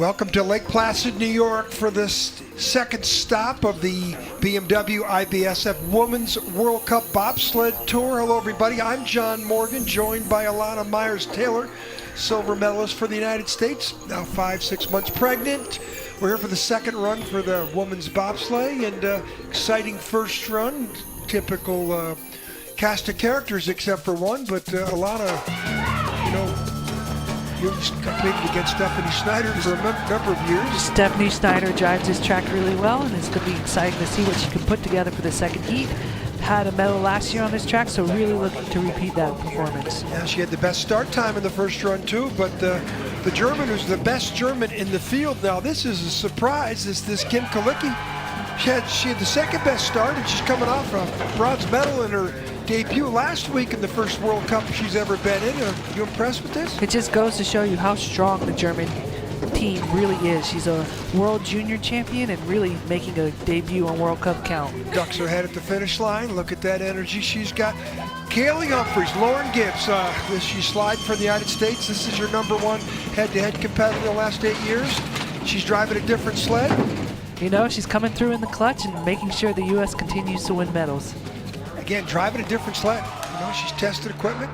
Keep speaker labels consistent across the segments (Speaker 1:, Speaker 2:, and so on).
Speaker 1: Welcome to Lake Placid, New York for this second stop of the BMW IBSF Women's World Cup Bobsled Tour. Hello everybody, I'm John Morgan, joined by Alana Myers-Taylor, silver medalist for the United States, now 5-6 months pregnant. We're here for the second run for the women's bobsleigh, and exciting first run, typical cast of characters except for one, but Alana, you know, you competed against Stephanie Schneider for a number of years.
Speaker 2: Stephanie Schneider drives this track really well, and it's going to be exciting to see what she can put together for the second heat. Had a medal last year on this track, so really looking to repeat that performance.
Speaker 1: Yeah, she had the best start time in the first run too, but the German who's the best German in the field now, this is a surprise, is this Kim Kalicki. She had the second best start, and she's coming off a bronze medal in her debut last week in the first World Cup she's ever been in. Are you impressed with this?
Speaker 2: It just goes to show you how strong the German team really is. She's a world junior champion and really making a debut on World Cup count.
Speaker 1: Ducks her head at the finish line. Look at that energy she's got. Kaylee Humphries, Lauren Gibbs, she's sliding for the United States. This is your #1 head-to-head competitor in the last 8 years. She's driving a different sled.
Speaker 2: You know, she's coming through in the clutch and making sure the U.S. continues to win medals.
Speaker 1: Again, driving a different sled. You know, she's tested equipment.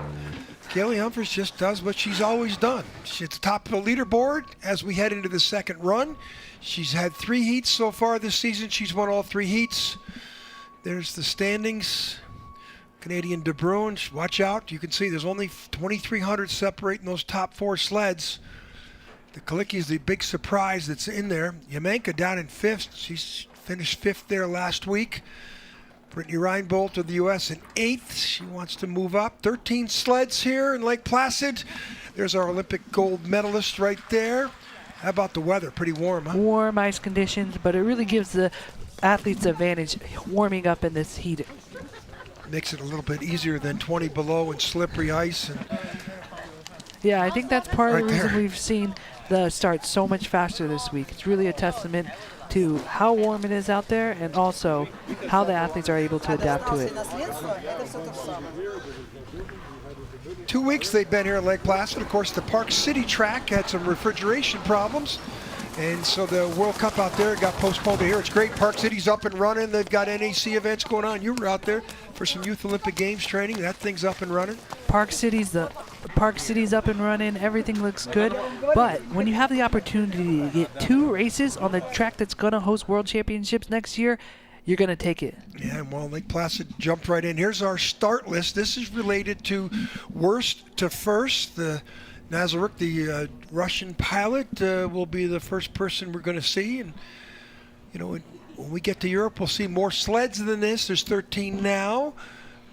Speaker 1: Kaylee Humphries just does what she's always done. She's at the top of the leaderboard as we head into the second run. She's had 3 heats so far this season. She's won all 3 heats. There's the standings. Canadian De Bruin, watch out. You can see there's only 2,300 separating those top 4 sleds. The Kalicki is the big surprise that's in there. Yamenka down in 5th. She's finished 5th there last week. Brittany Reinbold of the U.S. in 8th. She wants to move up. 13 sleds here in Lake Placid. There's our Olympic gold medalist right there. How about the weather? Pretty warm, huh?
Speaker 2: Warm ice conditions, but it really gives the athletes the advantage warming up in this heat.
Speaker 1: Makes it a little bit easier than 20 below and slippery ice. And
Speaker 2: yeah, I think that's part
Speaker 1: right
Speaker 2: of the reason
Speaker 1: there.
Speaker 2: we've seen the start so much faster this week. It's really a testament to how warm it is out there and also how the athletes are able to adapt to it.
Speaker 1: 2 weeks they've been here in Lake Placid. Of course, the Park City track had some refrigeration problems, and so the World Cup out there got postponed to here. It's great. Park City's up and running. They've got NAC events going on. You were out there for some Youth Olympic Games training. That thing's up and running.
Speaker 2: Park City's up and running. Everything looks good. But when you have the opportunity to get 2 races on the track that's going to host World Championships next year, you're going to take it.
Speaker 1: Yeah, well, Lake Placid jumped right in. Here's our start list. This is related to worst to first. The Nazaruk, the Russian pilot, will be the first person we're going to see. And, you know, when we get to Europe, we'll see more sleds than this. There's 13 now.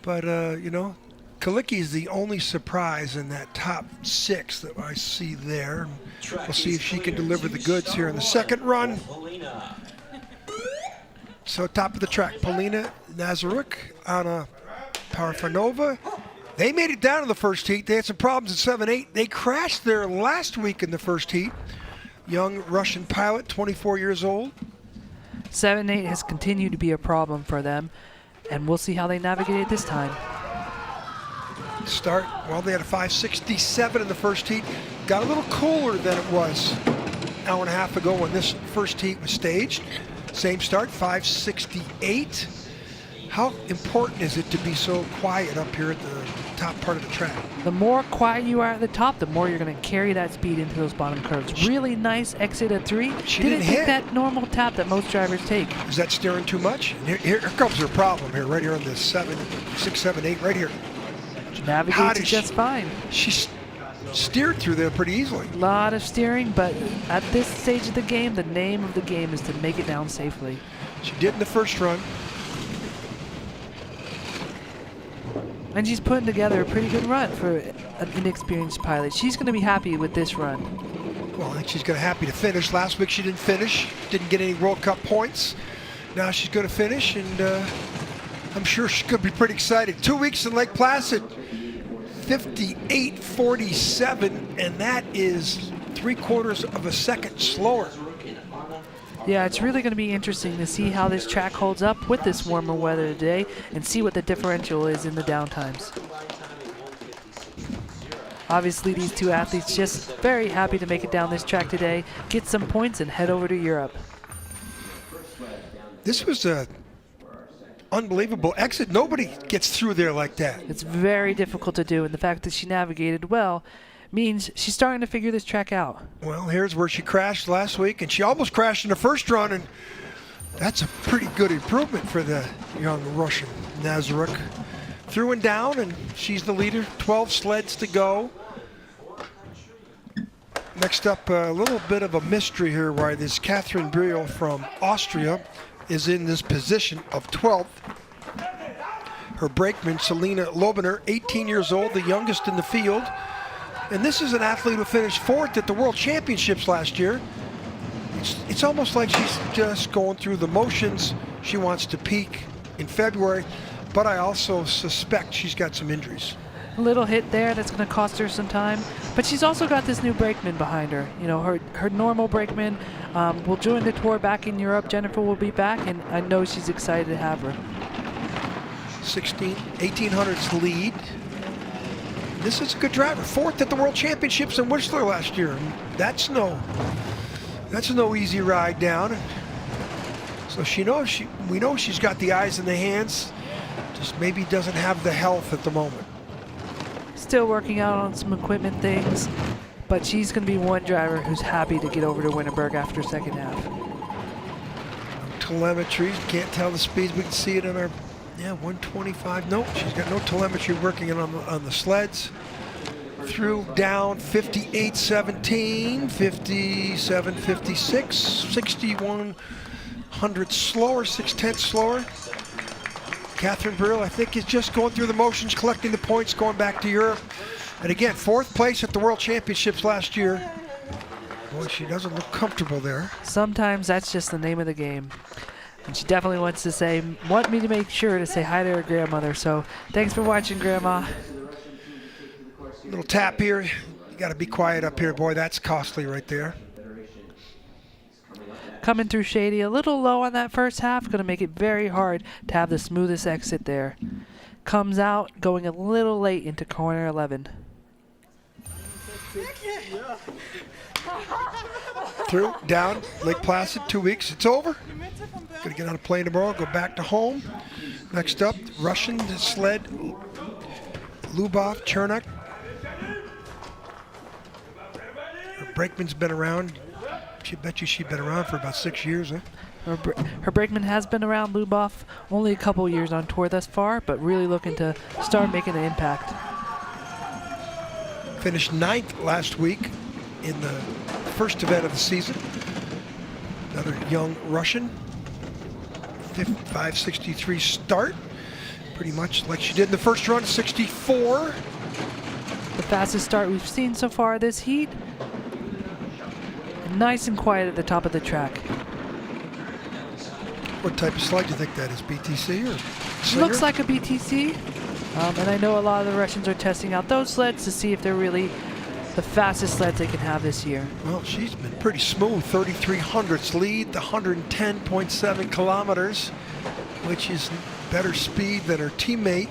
Speaker 1: But, you know, Kalicki is the only surprise in that top 6 that I see there. We'll see if she can deliver the goods here in the second run. So top of the track, Polina Nazaruk, Anna Parafanova. They made it down to the first heat. They had some problems at 7-8. They crashed there last week in the first heat. Young Russian pilot, 24 years old.
Speaker 2: 7-8 has continued to be a problem for them, and we'll see how they navigate it this time.
Speaker 1: Start, well, they had a 5.67 in the first heat. Got a little cooler than it was an hour and a half ago when this first heat was staged. Same start, 5.68. How important is it to be so quiet up here at the top part of the track?
Speaker 2: The more quiet you are at the top, the more you're going to carry that speed into those bottom curves. Really nice exit at 3.
Speaker 1: She
Speaker 2: didn't take
Speaker 1: hit
Speaker 2: that normal tap that most drivers take.
Speaker 1: Is that steering too much? And here comes her problem here, right here on the 7, 6, 7, 8, right here.
Speaker 2: Navigates it just fine.
Speaker 1: She steered through there pretty easily.
Speaker 2: A lot of steering, but at this stage of the game, the name of the game is to make it down safely.
Speaker 1: She did in the first run.
Speaker 2: And she's putting together a pretty good run for an inexperienced pilot. She's going to be happy with this run.
Speaker 1: Well, I think she's going to be happy to finish. Last week she didn't finish, didn't get any World Cup points. Now she's going to finish, and I'm sure she's going to be pretty excited. 2 weeks in Lake Placid, 58.47, and that is 3/4 of a second slower.
Speaker 2: Yeah, it's really going to be interesting to see how this track holds up with this warmer weather today and see what the differential is in the downtimes. Obviously, these two athletes just very happy to make it down this track today, get some points, and head over to Europe.
Speaker 1: This was a unbelievable exit. Nobody gets through there like that.
Speaker 2: It's very difficult to do, and the fact that she navigated well means she's starting to figure this track out.
Speaker 1: Well, here's where she crashed last week, and she almost crashed in the first run, and that's a pretty good improvement for the young Russian Nazaruk. Through and down, and she's the leader. 12 sleds to go. Next up, a little bit of a mystery here why this Katherine Briel from Austria is in this position of 12th. Her brakeman, Selena Lobener, 18 years old, the youngest in the field. And this is an athlete who finished 4th at the World Championships last year. It's almost like she's just going through the motions. She wants to peak in February, but I also suspect she's got some injuries.
Speaker 2: A little hit there that's going to cost her some time, but she's also got this new brakeman behind her. You know, her normal brakeman will join the tour back in Europe. Jennifer will be back, and I know she's excited to have her.
Speaker 1: 1800s lead. This is a good driver. 4th at the World Championships in Whistler last year. That's no easy ride down. So we know she's got the eyes and the hands. Just maybe doesn't have the health at the moment.
Speaker 2: Still working out on some equipment things, but she's going to be one driver who's happy to get over to Winterberg after second half.
Speaker 1: Telemetry, can't tell the speeds. We can see it on our 125. Nope, she's got no telemetry working on the sleds. Through, down, 58.17, 57.56, 6100 slower, 6/10 slower. Katherine Briel, I think, is just going through the motions, collecting the points, going back to Europe. And again, 4th place at the World Championships last year. Boy, she doesn't look comfortable there.
Speaker 2: Sometimes that's just the name of the game. And she definitely want me to make sure to say hi to her grandmother. So thanks for watching, Grandma.
Speaker 1: Little tap here. You got to be quiet up here, boy. That's costly right there.
Speaker 2: Coming through shady, a little low on that first half, going to make it very hard to have the smoothest exit there. Comes out, going a little late into corner 11.
Speaker 1: Through, down, Lake Placid, 2 weeks, it's over. Gonna get on a plane tomorrow, go back to home. Next up, Russian sled, Lubov, Chernyk. Her brakeman's been around. Bet you she's been around for about 6 years, huh?
Speaker 2: Her brakeman has been around, Lubov, only a couple years on tour thus far, but really looking to start making an impact.
Speaker 1: Finished 9th last week in the first event of the season. Another young Russian, 5:63 start, pretty much like she did in the first run, 64.
Speaker 2: The fastest start we've seen so far this heat. Nice and quiet at the top of the track.
Speaker 1: What type of sled do you think that is, BTC or Singer?
Speaker 2: Looks like a BTC. And I know a lot of the Russians are testing out those sleds to see if they're really the fastest sleds they can have this year.
Speaker 1: Well, she's been pretty smooth. 3,300ths lead, the 110.7 kilometers, which is better speed than her teammate.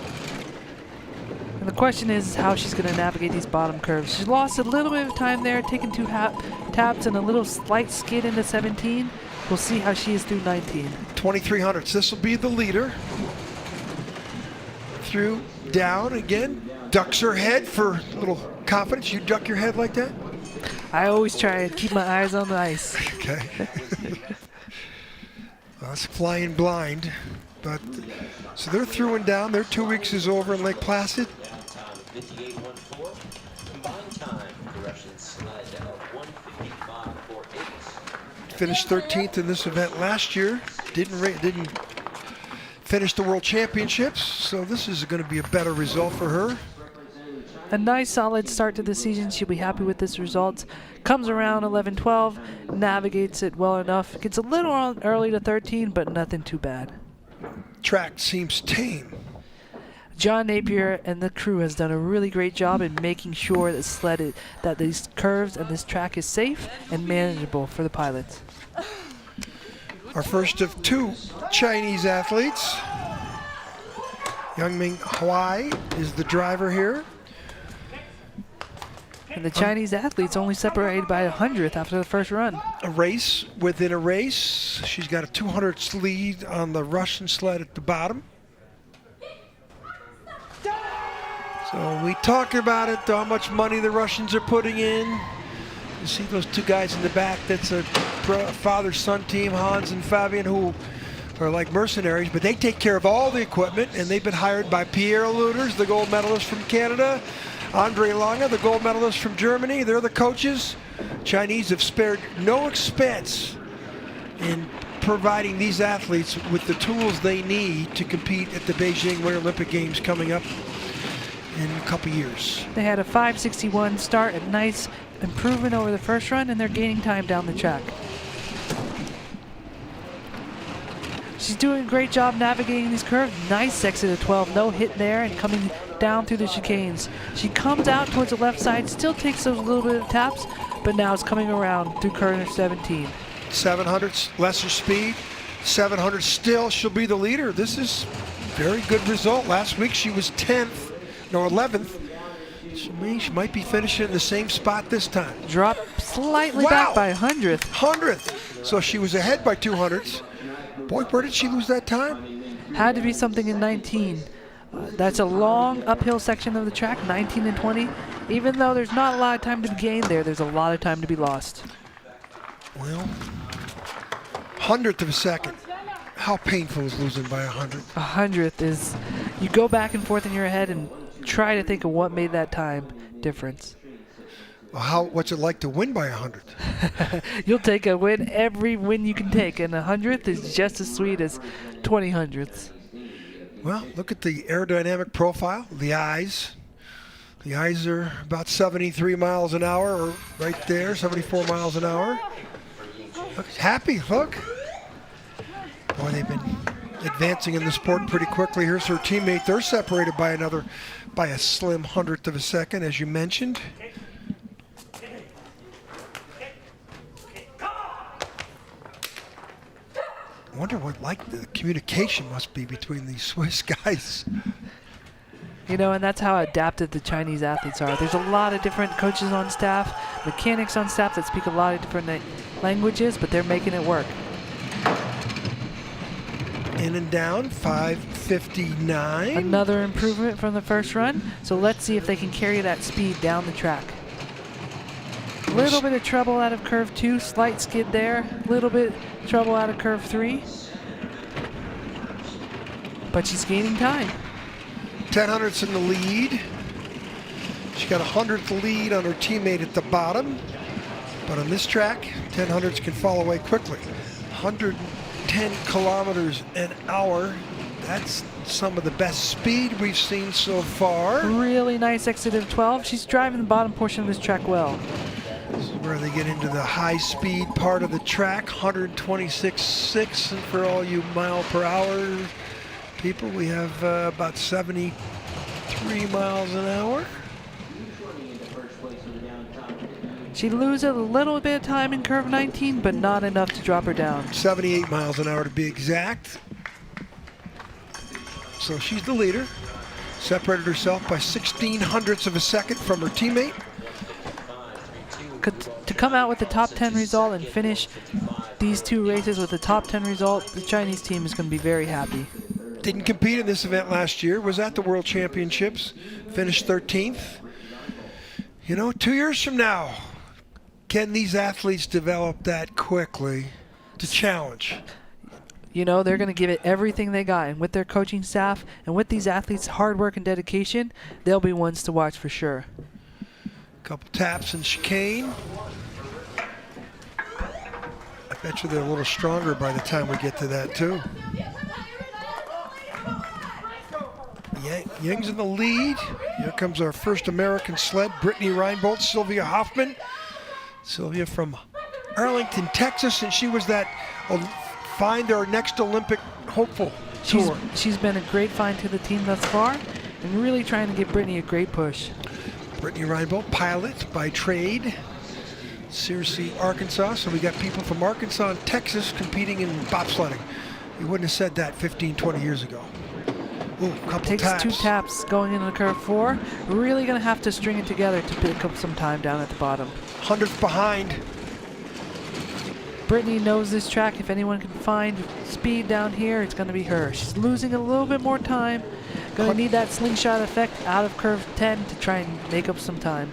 Speaker 2: And the question is how she's going to navigate these bottom curves. She lost a little bit of time there, taking 2 taps and a little slight skid into 17. We'll see how she is through 19.
Speaker 1: 2,300ths. This will be the leader. Through, down again. Ducks her head for a little confidence. You duck your head like that?
Speaker 2: I always try and keep my eyes on the ice.
Speaker 1: Okay. Well, that's flying blind. But so they're through and down. Their 2 weeks is over in Lake Placid.
Speaker 3: 58.14. Combined time for the Russian sled 1:55.48.
Speaker 1: Finished 13th in this event last year. Didn't finish the World Championships, so this is going to be a better result for her.
Speaker 2: A nice solid start to the season. She'll be happy with this result. Comes around 11-12, navigates it well enough. Gets a little early to 13, but nothing too bad.
Speaker 1: Track seems tame.
Speaker 2: John Napier and the crew has done a really great job in making sure that these curves and this track is safe and manageable for the pilots.
Speaker 1: Our first of 2 Chinese athletes. Ming is the driver here.
Speaker 2: And the Chinese athletes only separated by 100th after the first run.
Speaker 1: A race within a race. She's got a 200th lead on the Russian sled at the bottom. So we talked about it, how much money the Russians are putting in. You see those two guys in the back, that's a father-son team, Hans and Fabian, who are like mercenaries, but they take care of all the equipment, and they've been hired by Pierre Luders, the gold medalist from Canada, Andre Lange, the gold medalist from Germany. They're the coaches. Chinese have spared no expense in providing these athletes with the tools they need to compete at the Beijing Winter Olympic Games coming up in a couple years.
Speaker 2: They had a 5:61 start, a nice improvement over the first run, and they're gaining time down the track. She's doing a great job navigating these curves. Nice exit of 12, no hit there, and coming down through the chicanes. She comes out towards the left side, still takes those little bit of taps, but now is coming around through curve 17.
Speaker 1: 700s, lesser speed. 700 still, she'll be the leader. This is very good result. Last week she was 10th, no 11th. She might be finishing in the same spot this time.
Speaker 2: Drop slightly back by 100th.
Speaker 1: 100th. So she was ahead by 200ths. Boy, where did she lose that time?
Speaker 2: Had to be something in 19. That's a long uphill section of the track, 19 and 20. Even though there's not a lot of time to be gained there, there's a lot of time to be lost.
Speaker 1: Well, 100th of a second. How painful is losing by 100?
Speaker 2: 100th is, you go back and forth in your head and try to think of what made that time difference.
Speaker 1: Well, what's it like to win by 100?
Speaker 2: You'll take a win, every win you can take, and 100th is just as sweet as 20 hundredths.
Speaker 1: Well, look at the aerodynamic profile, the eyes. The eyes are about 73 miles an hour, or right there, 74 miles an hour. Look, happy, look. Boy, they've been advancing in the sport pretty quickly. Here's her teammate. They're separated by a slim 100th of a second, as you mentioned. I wonder what the communication must be between these Swiss guys.
Speaker 2: You know, and that's how adaptive the Chinese athletes are. There's a lot of different coaches on staff, mechanics on staff that speak a lot of different languages, but they're making it work.
Speaker 1: In and down, 5:59.
Speaker 2: Another improvement from the first run, so let's see if they can carry that speed down the track. A little bit of trouble out of curve 2, slight skid there. A little bit trouble out of curve 3. But she's gaining time.
Speaker 1: 10 hundredths in the lead. She got a 100th lead on her teammate at the bottom. But on this track, 10 hundredths can fall away quickly. 110 kilometers an hour. That's some of the best speed we've seen so far.
Speaker 2: Really nice exit of 12. She's driving the bottom portion of this track well.
Speaker 1: This is where they get into the high-speed part of the track, 126.6, and for all you mile-per-hour people, we have about 73 miles an hour.
Speaker 2: She loses a little bit of time in curve 19, but not enough to drop her down.
Speaker 1: 78 miles an hour to be exact. So she's the leader. Separated herself by 16 hundredths of a second from her teammate.
Speaker 2: To come out with the top 10 result and finish these two races with the top 10 result, the Chinese team is going to be very happy.
Speaker 1: Didn't compete in this event last year, was at the World Championships, finished 13th. You know, 2 years from now, can these athletes develop that quickly to challenge?
Speaker 2: You know, they're going to give it everything they got, and with their coaching staff and with these athletes' hard work and dedication, they'll be ones to watch for sure.
Speaker 1: Couple taps and chicane. I bet you they're a little stronger by the time we get to that too. Yang's in the lead. Here comes our first American sled, Brittany Reinbold, Sylvia Hoffman. Sylvia from Arlington, Texas, and she was that find our next Olympic hopeful tour.
Speaker 2: She's been a great find to the team thus far, and really trying to give Brittany a great push.
Speaker 1: Brittany Reinbold, pilot by trade, Searcy, Arkansas. So we got people from Arkansas and Texas competing in bobsledding. You wouldn't have said that 15, 20 years ago. Ooh, couple
Speaker 2: Takes
Speaker 1: taps.
Speaker 2: 2 taps going into the curve 4. Really going to have to string it together to pick up some time down at the bottom.
Speaker 1: 100th behind.
Speaker 2: Brittany knows this track. If anyone can find speed down here, it's going to be her. She's losing a little bit more time. Going to need that slingshot effect out of curve 10 to try and make up some time.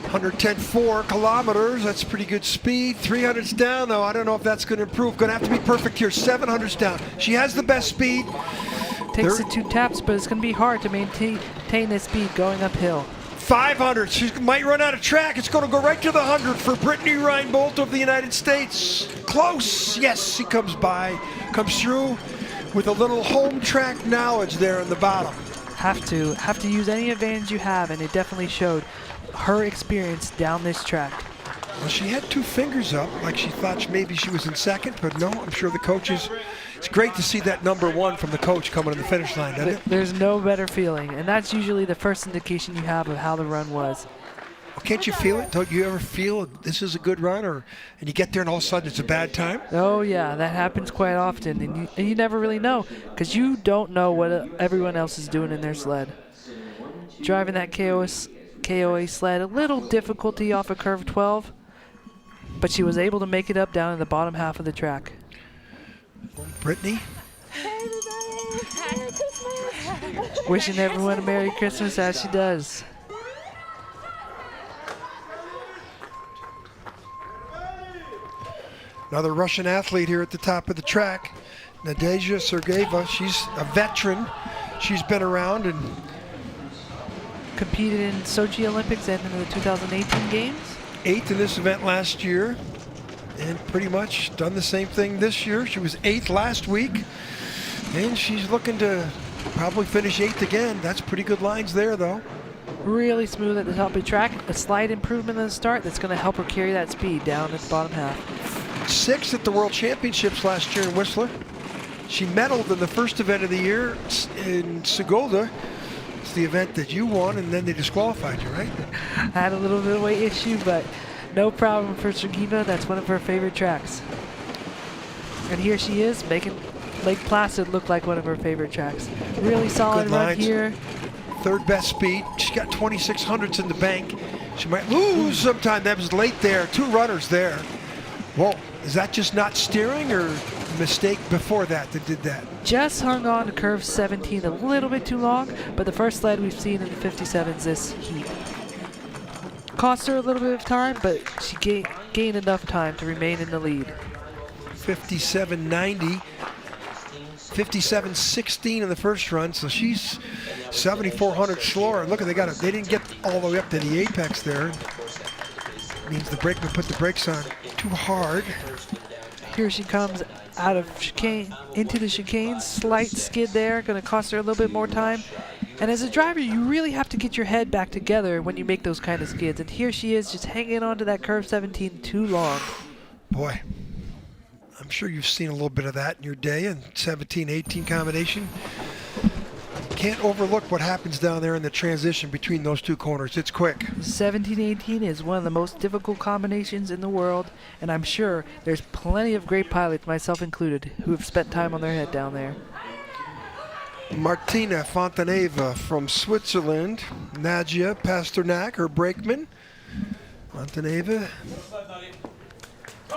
Speaker 1: 110.4 kilometers. That's pretty good speed. 300's down, though. I don't know if that's going to improve. Going to have to be perfect here. 700's down. She has the best speed.
Speaker 2: Takes the 2 taps, but it's going to be hard to maintain this speed going uphill.
Speaker 1: 500. She might run out of track. It's going to go right to the 100 for Brittany Reinbold of the United States. Close. Yes, she comes by. Comes through with a little home track knowledge there in the bottom.
Speaker 2: Have to use any advantage you have, and it definitely showed her experience down this track.
Speaker 1: Well, she had 2 fingers up, like she thought maybe she was in second, but no, I'm sure the coaches. It's great to see that number 1 from the coach coming to the finish line, doesn't it?
Speaker 2: There's no better feeling, and that's usually the first indication you have of how the run was.
Speaker 1: Well, can't you feel it? Don't you ever feel this is a good run, and you get there and all of a sudden it's a bad time?
Speaker 2: Oh yeah, that happens quite often, and you never really know, because you don't know what everyone else is doing in their sled. Driving that KOA sled, a little difficulty off of curve 12, but she was able to make it up down in the bottom half of the track.
Speaker 1: Brittany?
Speaker 2: Wishing everyone a Merry Christmas as she does.
Speaker 1: Another Russian athlete here at the top of the track. Nadezhda Sergeyeva, she's a veteran. She's been around and
Speaker 2: competed in Sochi Olympics and in the 2018 games.
Speaker 1: 8th in this event last year, and pretty much done the same thing this year. She was 8th last week, and she's looking to probably finish 8th again. That's pretty good lines there, though.
Speaker 2: Really smooth at the top of the track. A slight improvement in the start that's going to help her carry that speed down at the bottom half.
Speaker 1: 6th at the World Championships last year in Whistler. She medaled in the first event of the year in Segolda. It's the event that you won, and then they disqualified you, right?
Speaker 2: I had a little bit of weight issue, but no problem for Sergeyeva. That's one of her favorite tracks. And here she is, making Lake Placid look like one of her favorite tracks. Really solid run here.
Speaker 1: 3rd best speed. She's got 2600s in the bank. She might lose sometime. That was late there. 2 runners there. Whoa, is that just not steering or a mistake before that did that?
Speaker 2: Just hung on to curve 17 a little bit too long, but the first sled we've seen in the 57s this heat. Cost her a little bit of time, but she gained enough time to remain in the lead.
Speaker 1: 57.90, 57.16 in the first run, so she's 7,400 slower. Look, they didn't get all the way up to the apex there. Means the brakeman put the brakes on too hard.
Speaker 2: Here she comes out of chicane into the chicane. Slight skid there, going to cost her a little bit more time. And as a driver, you really have to get your head back together when you make those kind of skids. And here she is, just hanging on to that curve 17 too long.
Speaker 1: Boy, I'm sure you've seen a little bit of that in your day, and 17-18 combination. Can't overlook what happens down there in the transition between those 2 corners. It's quick.
Speaker 2: 17-18 is one of the most difficult combinations in the world, and I'm sure there's plenty of great pilots, myself included, who have spent time on their head down there.
Speaker 1: Martina Fontava from Switzerland. Nadezhda Pasternak, her brakeman. Fontava.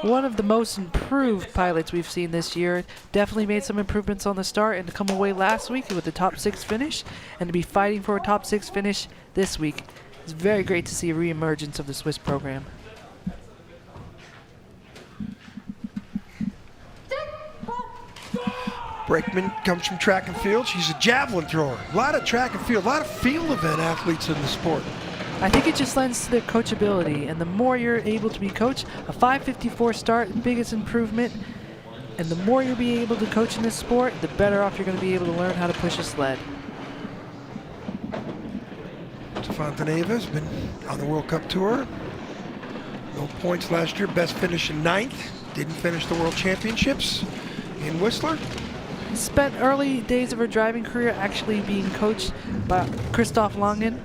Speaker 2: One of the most improved pilots we've seen this year. Definitely made some improvements on the start and to come away last week with a top 6 finish and to be fighting for a top 6 finish this week. It's very great to see a re-emergence of the Swiss program.
Speaker 1: Brakeman comes from track and field. She's a javelin thrower. A lot of track and field, a lot of field event athletes in the sport.
Speaker 2: I think it just lends to their coachability, and the more you're able to be coached, a 5:54 start, biggest improvement, and the more you'll be able to coach in this sport, the better off you're going to be able to learn how to push a sled.
Speaker 1: Fontava's been on the World Cup Tour. No points last year, best finish in 9th. Didn't finish the World Championships in Whistler.
Speaker 2: Spent early days of her driving career actually being coached by Christoph Langen.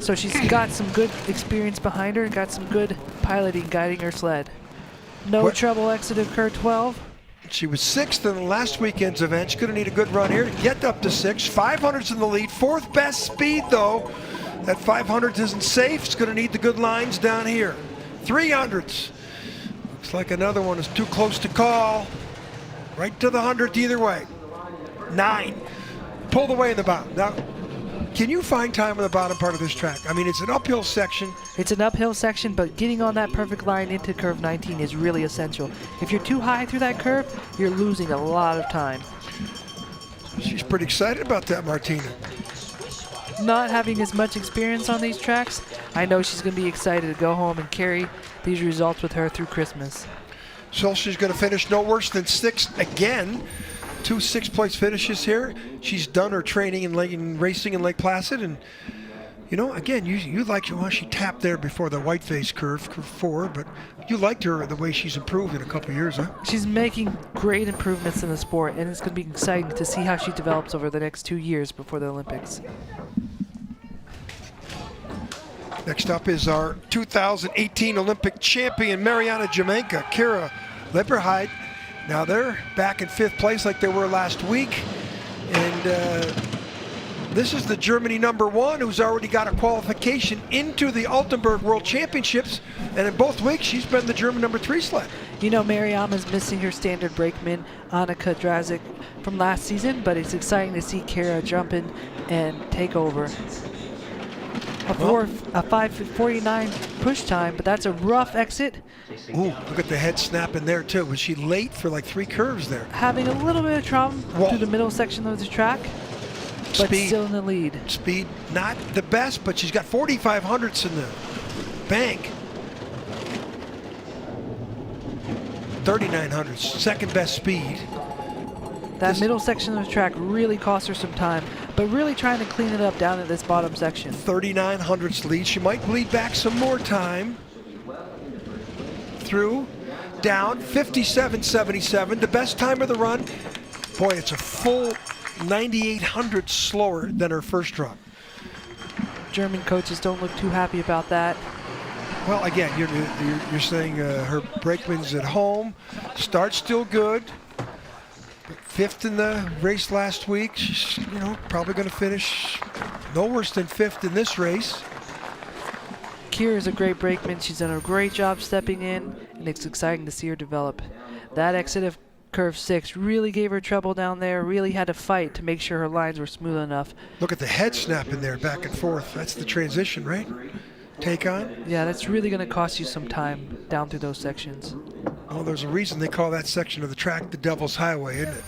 Speaker 2: So she's got some good experience behind her and got some good piloting guiding her sled. No trouble exit of curve 12.
Speaker 1: She was 6th in the last weekend's event. She's going to need a good run here to get up to 6. 500's in the lead. 4th best speed, though. That 500 isn't safe. It's going to need the good lines down here. 300s. Looks like another one is too close to call. Right to the 100th either way. 9. Pulled away in the bottom. Now, can you find time on the bottom part of this track? I mean, it's an uphill section.
Speaker 2: It's an uphill section, but getting on that perfect line into curve 19 is really essential. If you're too high through that curve, you're losing a lot of time.
Speaker 1: She's pretty excited about that, Martina.
Speaker 2: Not having as much experience on these tracks, I know she's going to be excited to go home and carry these results with her through Christmas.
Speaker 1: So she's going to finish no worse than 6th again. 2 6th-place finishes here. She's done her training and racing in Lake Placid, and you know, again, you liked her. Well, she tapped there before the whiteface curve 4, but you liked her the way she's improved in a couple of years, huh?
Speaker 2: She's making great improvements in the sport, and it's going to be exciting to see how she develops over the next 2 years before the Olympics.
Speaker 1: Next up is our 2018 Olympic champion, Mariana Jamaica, Krka Lipper GER. Now they're back in 5th place like they were last week. And this is the Germany #1 who's already got a qualification into the Altenburg World Championships. And in both weeks, she's been the German #3 sled.
Speaker 2: You know, Mariama's missing her standard brakeman, Annika Drazik, from last season, but it's exciting to see Krka jump in and take over. A 5:49 push time, but that's a rough exit.
Speaker 1: Ooh, look at the head snapping there too. Was she late for like 3 curves there?
Speaker 2: Having a little bit of trouble through the middle section of the track, but still in the lead.
Speaker 1: Speed, not the best, but she's got 4,500ths in the bank. 3,900ths, second best speed.
Speaker 2: That middle section of the track really cost her some time, but really trying to clean it up down at this bottom section.
Speaker 1: 3,900ths lead. She might bleed back some more time. Through, down, 57.77, the best time of the run. Boy, it's a full 9,800 slower than her first run.
Speaker 2: German coaches don't look too happy about that.
Speaker 1: Well, again, you're saying her brakeman's at home. Start still good. 5th in the race last week. She's, you know, probably going to finish no worse than 5th in this race.
Speaker 2: Krka is a great brakeman. She's done a great job stepping in, and it's exciting to see her develop. That exit of curve 6 really gave her trouble down there, really had to fight to make sure her lines were smooth enough.
Speaker 1: Look at the head snap in there, back and forth. That's the transition, right? Take on?
Speaker 2: Yeah, that's really going to cost you some time down through those sections.
Speaker 1: Well, there's a reason they call that section of the track the Devil's Highway, isn't it?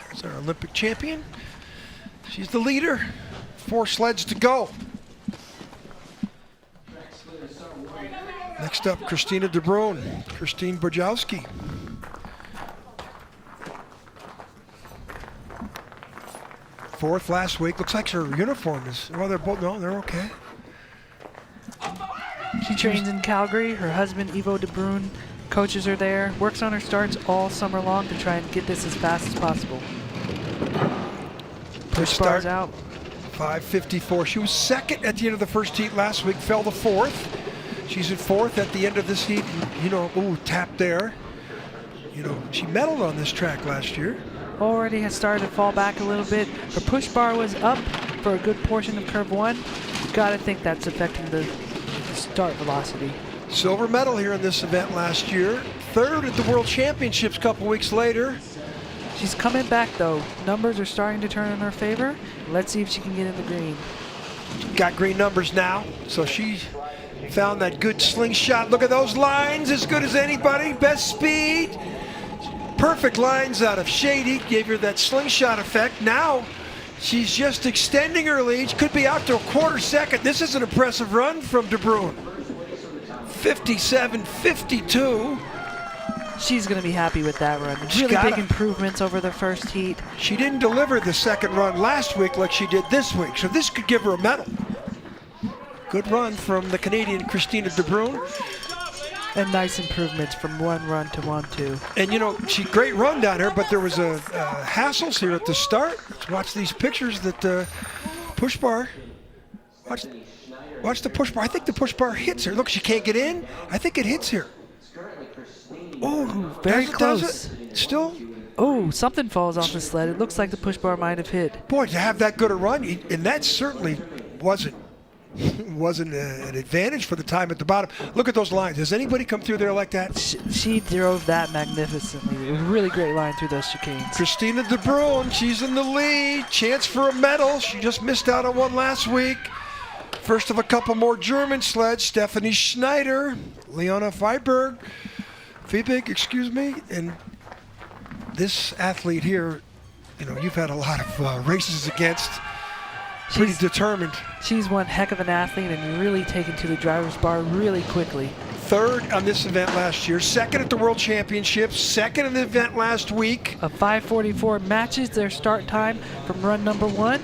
Speaker 1: There's our Olympic champion. She's the leader. 4 sleds to go. Next up, Christina De Bruin, Christine Bocek. 4th last week. Looks like her uniform is, well, they're both, no, they're okay.
Speaker 2: She trains in Calgary. Her husband, Ivo De Bruin, coaches her there, works on her starts all summer long to try and get this as fast as possible. Push bars out.
Speaker 1: 5:54. She was 2nd at the end of the first heat last week, fell to 4th. She's in 4th at the end of this heat. You know, ooh, tap there. You know, she medaled on this track last year.
Speaker 2: Already has started to fall back a little bit. Her push bar was up for a good portion of curve 1. You gotta think that's affecting the start velocity.
Speaker 1: Silver medal here in this event last year. 3rd at the World Championships a couple weeks later.
Speaker 2: She's coming back though. Numbers are starting to turn in her favor. Let's see if she can get in the green.
Speaker 1: Got green numbers now, so she found that good slingshot. Look at those lines, as good as anybody. Best speed. Perfect lines out of Shady. Gave her that slingshot effect. Now she's just extending her lead. Could be out to a 1/4 second. This is an impressive run from De Bruin. 57.52.
Speaker 2: She's going to be happy with that run. Really big improvements over the first heat.
Speaker 1: She didn't deliver the second run last week like she did this week, so this could give her a medal. Good run from the Canadian Christina De Bruin.
Speaker 2: And nice improvements from 1 run to 1-2.
Speaker 1: And you know, great run down here, but there was a hassles here at the start. Let's watch these pictures that push bar. Watch the push bar. I think the push bar hits her. Look, she can't get in. I think it hits here.
Speaker 2: Oh, very close.
Speaker 1: Does it? Still?
Speaker 2: Oh, something falls off the sled. It looks like the push bar might have hit.
Speaker 1: Boy, to have that good a run, and that certainly wasn't an advantage for the time at the bottom. Look at those lines. Has anybody come through there like that?
Speaker 2: She drove that magnificently. A really great line through those chicanes.
Speaker 1: Christina De Bruin, she's in the lead. Chance for a medal. She just missed out on one last week. First of a couple more German sleds. Stephanie Schneider, Leona Fiebig, and this athlete here, you know, you've had a lot of races against. Pretty determined.
Speaker 2: She's one heck of an athlete and really taken to the driver's bar really quickly.
Speaker 1: Third on this event last year, second at the World Championships, second in the event last week.
Speaker 2: A 5:44 matches their start time from run number 1,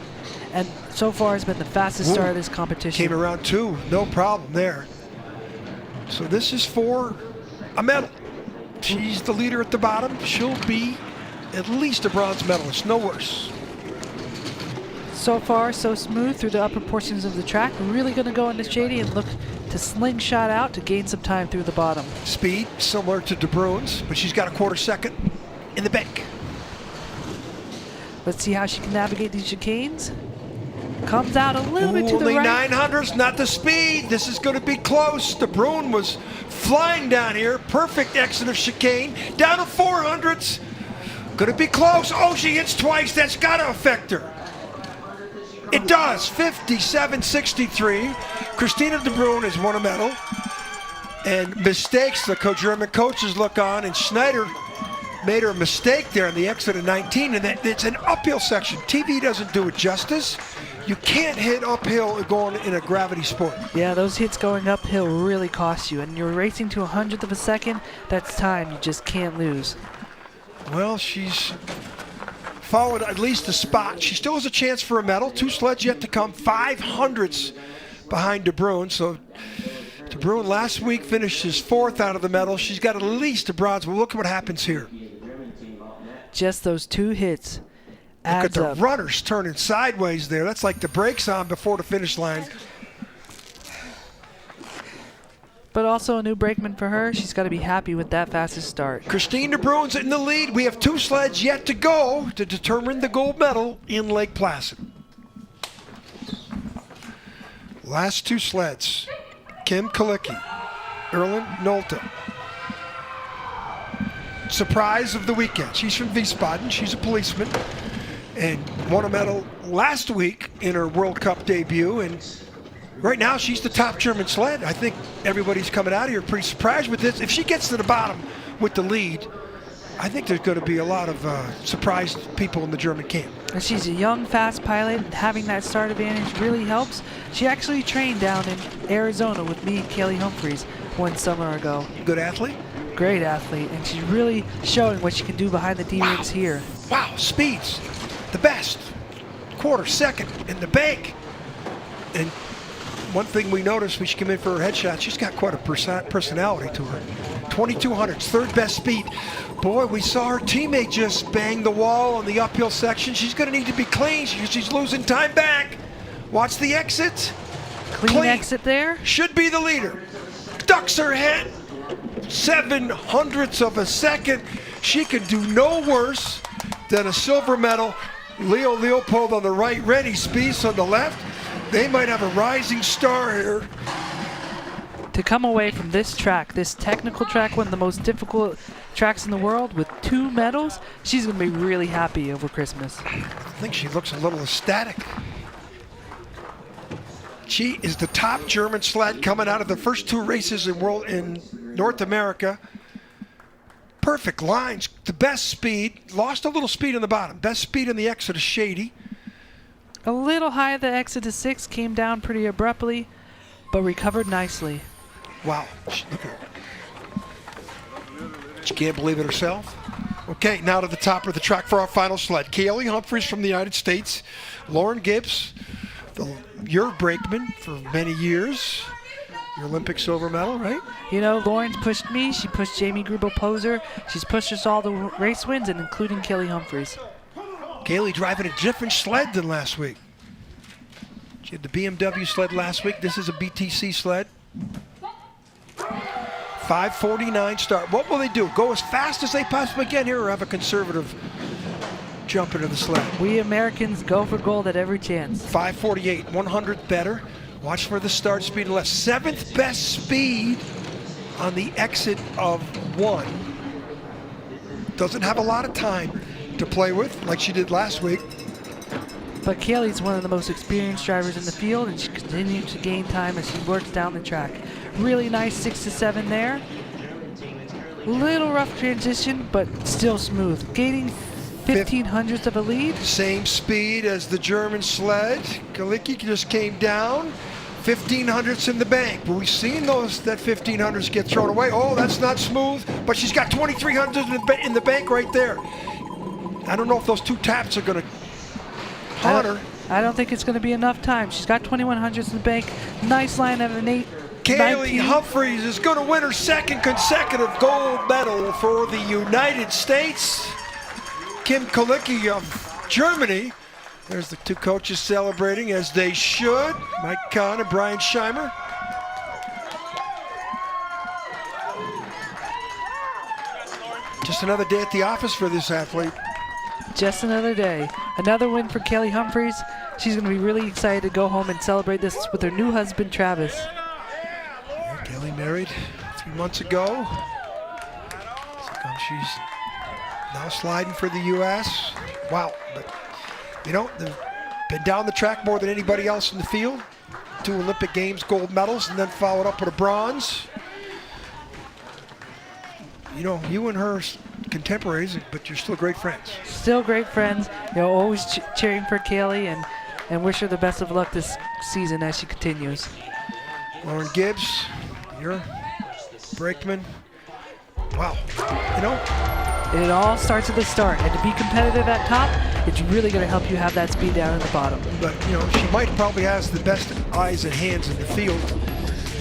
Speaker 2: and so far has been the fastest start of this competition.
Speaker 1: Came around 2, no problem there. So this is for a medal. She's the leader at the bottom. She'll be at least a bronze medalist, no worse.
Speaker 2: So far, so smooth through the upper portions of the track. Really going to go into shady and look to slingshot out to gain some time through the bottom.
Speaker 1: Speed similar to De Bruin's, but she's got a quarter second in the bank.
Speaker 2: Let's see how she can navigate these chicanes. Comes out a little bit to the
Speaker 1: only
Speaker 2: right.
Speaker 1: 900s, not the speed. This is going to be close. De Bruin was flying down here. Perfect exit of chicane. Down to 400s. Going to be close. Oh, she hits twice. That's got to affect her. It does. 57.63. Christina De Bruin has won a medal. And mistakes, the German coaches look on, and Schneider made her a mistake there in the exit of 19, and it's an uphill section. TV doesn't do it justice. You can't hit uphill going in a gravity sport.
Speaker 2: Yeah, those hits going uphill really cost you, and you're racing to 100th of a second. That's time you just can't lose.
Speaker 1: Well, she's followed at least a spot. She still has a chance for a medal. 2 sleds yet to come. 500ths behind De Bruin. So De Bruin last week finished his 4th out of the medal. She's got at least a bronze. But look at what happens here.
Speaker 2: Just those 2 hits.
Speaker 1: Look at the
Speaker 2: up.
Speaker 1: runners turning sideways there. That's like the brakes on before the finish line.
Speaker 2: But also a new brakeman for her. She's got to be happy with that fastest start.
Speaker 1: Christine De Bruin's in the lead. We have 2 sleds yet to go to determine the gold medal in Lake Placid. Last 2 sleds. Kim Kalicki, Erlen Nolta. Surprise of the weekend. She's from Wiesbaden. She's a policeman and won a medal last week in her World Cup debut. And right now, she's the top German sled. I think everybody's coming out of here pretty surprised with this. If she gets to the bottom with the lead, I think there's going to be a lot of surprised people in the German camp.
Speaker 2: And she's a young, fast pilot, and having that start advantage really helps. She actually trained down in Arizona with me and Kaylee Humphries one summer ago.
Speaker 1: Good athlete?
Speaker 2: Great athlete, and she's really showing what she can do behind the D-rings here.
Speaker 1: Wow, speeds, the best. Quarter second in the bank. And one thing we noticed when she came in for her headshot, she's got quite a personality to her. 2200s, 3rd best speed. Boy, we saw her teammate just bang the wall on the uphill section. She's going to need to be clean. She's losing time back. Watch the exit.
Speaker 2: Clean exit there.
Speaker 1: Should be the leader. Ducks her head. 700ths of a second. She can do no worse than a silver medal. Leo Leopold on the right, Rennie Spies on the left. They might have a rising star here.
Speaker 2: To come away from this track, this technical track, one of the most difficult tracks in the world, with 2 medals, she's going to be really happy over Christmas.
Speaker 1: I think she looks a little ecstatic. She is the top German sled coming out of the first 2 races in North America. Perfect lines, the best speed. Lost a little speed in the bottom. Best speed in the exit is shady.
Speaker 2: A little high at the exit to 6, came down pretty abruptly, but recovered nicely.
Speaker 1: Wow, look at her. She can't believe it herself. Okay, now to the top of the track for our final sled. Kaylee Humphries from the United States. Lauren Gibbs, your brakeman for many years. Your Olympic silver medal, right?
Speaker 2: You know, Lauren's pushed me. She pushed Jamie Grubel-Poser. She's pushed us all the race wins, and including Kaylee Humphries.
Speaker 1: Kaylee driving a different sled than last week. She had the BMW sled last week. This is a BTC sled. 5:49 start. What will they do? Go as fast as they possibly can here or have a conservative jump into the sled?
Speaker 2: We Americans go for gold at every chance.
Speaker 1: 5:48, 100 better. Watch for the start speed left. 7th best speed on the exit of 1. Doesn't have a lot of time to play with like she did last week.
Speaker 2: But Kaylee's one of the most experienced drivers in the field, and she continues to gain time as she works down the track. Really nice 6 to 7 there. Little rough transition, but still smooth. Gaining 1500ths of a lead.
Speaker 1: Same speed as the German sled. Galicki just came down. 1500ths in the bank. But we've seen that 1500s get thrown away. Oh, that's not smooth, but she's got 2300s in the bank right there. I don't know if those 2 taps are going to haunt her.
Speaker 2: I don't think it's going to be enough time. She's got 2100s in the bank. Nice line of an 8.
Speaker 1: Kaylee Humphries is going to win her 2nd consecutive gold medal for the United States. Kim Kalicki of Germany. There's the 2 coaches celebrating as they should. Mike Kahn and Brian Scheimer. Just another day at the office for this athlete.
Speaker 2: Just another day. Another win for Kaylee Humphries. She's going to be really excited to go home and celebrate this with her new husband, Travis.
Speaker 1: Yeah, Kaylee married 3 months ago. So she's now sliding for the U.S. Wow. But, you know, they've been down the track more than anybody else in the field. 2 Olympic Games gold medals and then followed up with a bronze. You know, you and her contemporaries, but you're still great friends.
Speaker 2: Still great friends. You know, always cheering for Kaylee and wish her the best of luck this season as she continues.
Speaker 1: Lauren Gibbs, your brakeman. Wow. You know,
Speaker 2: it all starts at the start, and to be competitive at top, it's really going to help you have that speed down at the bottom.
Speaker 1: But, you know, she might probably has the best eyes and hands in the field.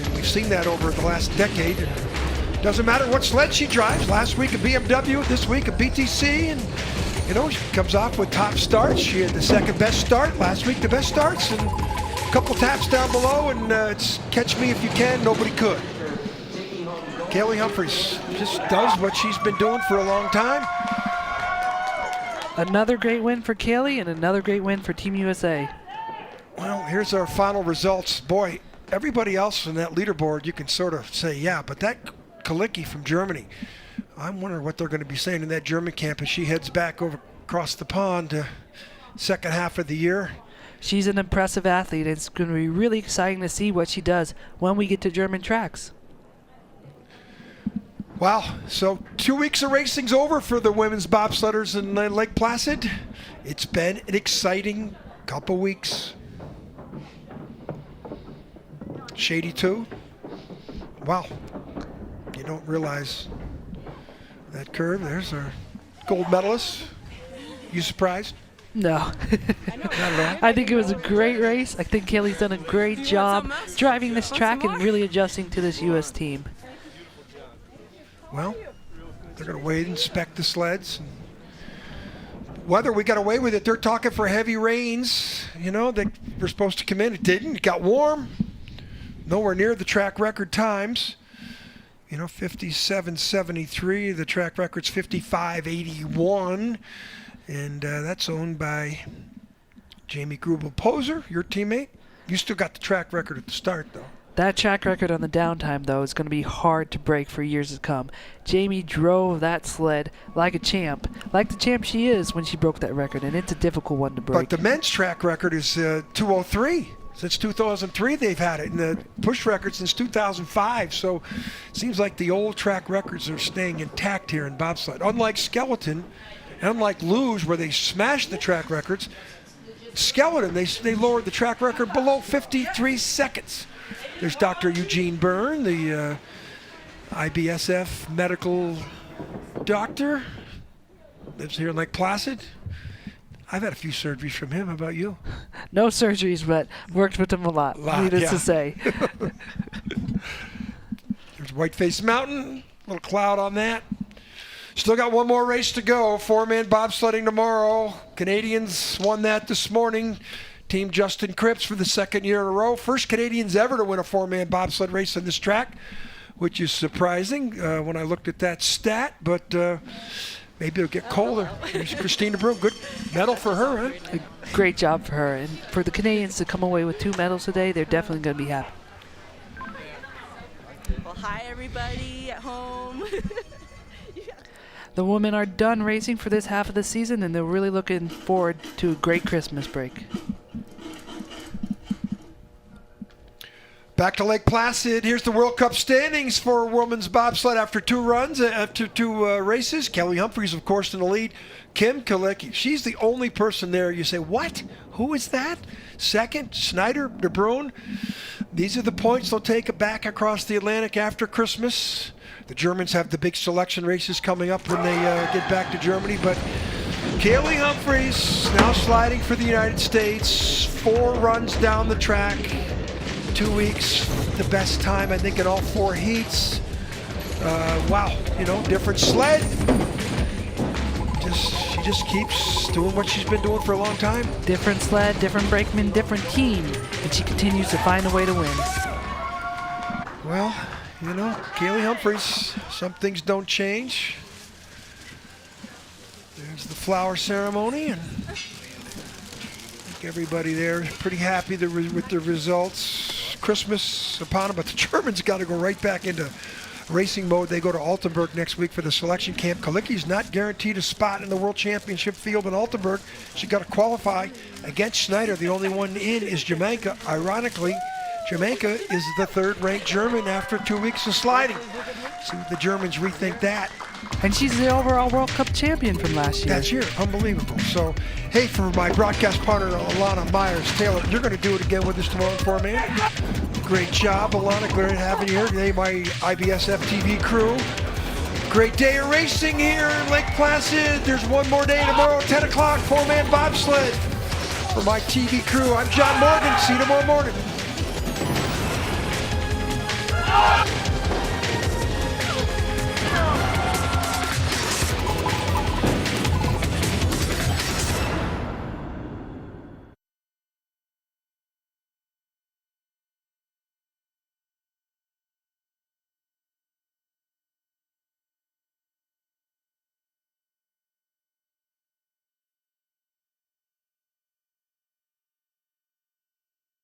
Speaker 1: And we've seen that over the last decade. And doesn't matter what sled she drives. Last week a BMW, this week a BTC, and you know, she comes off with top starts. She had the 2nd best start, last week the best starts, and a couple taps down below, and it's catch me if you can, nobody could. Kaylee Humphries just does what she's been doing for a long time.
Speaker 2: Another great win for Kaylee and another great win for Team USA.
Speaker 1: Well, here's our final results. Boy, everybody else on that leaderboard, you can sort of say, yeah, but that Kalicki from Germany, I'm wondering what they're going to be saying in that German camp as she heads back over across the pond to 2nd half of the year.
Speaker 2: She's an impressive athlete. It's going to be really exciting to see what she does when we get to German tracks.
Speaker 1: Wow, so 2 weeks of racing's over for the women's bobsledders in Lake Placid. It's been an exciting couple weeks. Shady too. Wow. You don't realize that curve. There's our gold medalist. You surprised?
Speaker 2: No.
Speaker 1: Not at all.
Speaker 2: I think it was a great race. I think Kaylee's done a great job driving this track and really adjusting to this U.S. team.
Speaker 1: Well, they're going to wait and inspect the sleds. Weather, we got away with it. They're talking for heavy rains. You know, they were supposed to come in. It didn't. It got warm. Nowhere near the track record times. You know, 57.73. The track record's 55.81. And that's owned by Jamie Grubel-Poser, your teammate. You still got the track record at the start, though.
Speaker 2: That track record on the downtime, though, is going to be hard to break for years to come. Jamie drove that sled like a champ, like the champ she is when she broke that record, and it's a difficult one to break.
Speaker 1: But the men's track record is 2:03. Since 2003, they've had it, and the push record since 2005. So it seems like the old track records are staying intact here in bobsled. Unlike skeleton, and unlike luge, where they smashed the track records, skeleton, they lowered the track record below 53 seconds. There's Dr. Eugene Byrne, the IBSF medical doctor. Lives here in Lake Placid. I've had a few surgeries from him. How about you?
Speaker 2: No surgeries, but worked with him a lot, needless to say.
Speaker 1: There's Whiteface Mountain, little cloud on that. Still got one more race to go. 4-man bobsledding tomorrow. Canadians won that this morning. Team Justin Cripps for the 2nd year in a row. First Canadians ever to win a 4-man bobsled race on this track. which is surprising when I looked at that stat, but maybe it'll get colder. Here's Christina De Bruin, good medal for her, huh?
Speaker 2: A great job for her. And for the Canadians to come away with 2 medals today, they're definitely going to be happy.
Speaker 4: Well, hi everybody at home.
Speaker 2: The women are done racing for this half of the season, and they're really looking forward to a great Christmas break.
Speaker 1: Back to Lake Placid. Here's the World Cup standings for women's bobsled after 2 runs, after 2 races. Kelly Humphries, of course, in the lead. Kim Kalecki, she's the only person there. You say, what? Who is that? Second, Schneider De Bruin. These are the points they'll take back across the Atlantic after Christmas. The Germans have the big selection races coming up when they get back to Germany. But Kelly Humphries now sliding for the United States. 4 runs down the track. 2 weeks, the best time, I think, in all 4 heats. Wow, you know, different sled. She just keeps doing what she's been doing for a long time.
Speaker 2: Different sled, different brakeman, different team, and she continues to find a way to win.
Speaker 1: Well, you know, Kelly Humphries, some things don't change. There's the flower ceremony, and I think everybody there is pretty happy with the results. Christmas upon them, but the Germans got to go right back into racing mode. They go to Altenburg next week for the selection camp. Kalecki's not guaranteed a spot in the World Championship field in Altenburg. She got to qualify against Schneider. The only one in is Jamaica. Ironically, Jamaica is the 3rd ranked German after 2 weeks of sliding. See if the Germans rethink that.
Speaker 2: And she's the overall World Cup champion from last year.
Speaker 1: That's here, unbelievable. So, hey, for my broadcast partner, Alana Myers-Taylor, you're going to do it again with us tomorrow for me. Great job, Alana. Great having you here today, my IBSF TV crew. Great day of racing here in Lake Placid. There's one more day tomorrow, 10 o'clock, 4-man bobsled. For my TV crew, I'm John Morgan. See you tomorrow morning.